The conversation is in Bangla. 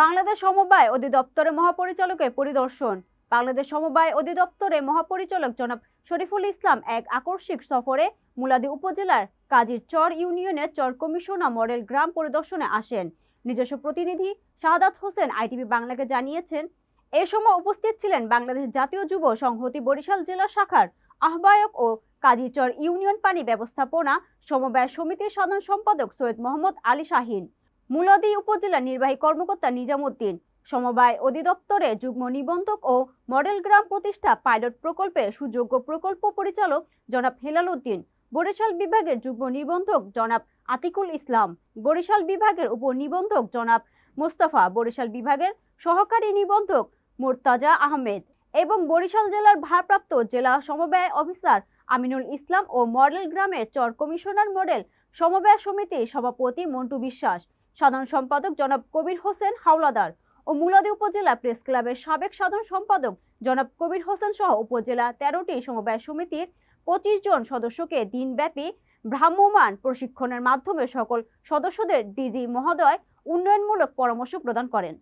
বাংলাদেশ সমবায় অধিদপ্তরের মহাপরিচালকের পরিদর্শন। বাংলাদেশ সমবায় অধিদপ্তরের মহাপরিচালক জনাব শরীফুল ইসলাম এক আকস্মিক সফরে মুলাদী উপজেলার কাজীরচর ইউনিয়নের চর কমিশনা মডেল গ্রাম পরিদর্শনে আসেন। নিজস্ব প্রতিনিধি শাহাদাত হোসেন আইটিভি বাংলাকে জানিয়েছেন, এ সময় উপস্থিত ছিলেন বাংলাদেশ জাতীয় যুব সংহতি বরিশাল জেলা শাখার আহ্বায়ক ও কাজীরচর ইউনিয়ন পানি ব্যবস্থাপনা সমবায় সমিতির সাধারণ সম্পাদক সৈয়দ মোহাম্মদ আলী শাহিন, মুলাদী উপজেলা নির্বাহী কর্মকর্তা নিজামুদ্দিন, সমবায় অধিদপ্তরের যুগ্ম নিবন্ধক ও মডেল গ্রাম প্রতিষ্ঠা পাইলট প্রকল্পের সুযোগ্য প্রকল্প পরিচালক জনাব হেলাল উদ্দিন, বরিশাল বিভাগের যুগ্ম নিবন্ধক জনাব আতিকুল ইসলাম, বরিশাল বিভাগের উপনিবন্ধক জনাব মোস্তফা, বরিশাল বিভাগের সহকারী নিবন্ধক মুর্তাজা আহমেদ এবং বরিশাল জেলার ভারপ্রাপ্ত জেলা সমবায় অফিসার আমিনুল ইসলাম ও মডেল গ্রামের চর কমিশনার মডেল সমবায় সমিতির সভাপতি মন্টু বিশ্বাস, সাধারণ সম্পাদক জনাব কবির হোসেন হাওলাদার ও মুলাদী উপজেলা প্রেস ক্লাবের সাবেক সাধারণ সম্পাদক জনাব কবির হোসেন সহ উপজেলা 13টি সমবায় সমিতির 25 জন সদস্যকে দিনব্যাপী ভ্রাম্যমাণ প্রশিক্ষণের মাধ্যমে সকল সদস্যদের ডিজি মহোদয় উন্নয়নমূলক পরামর্শ প্রদান করেন।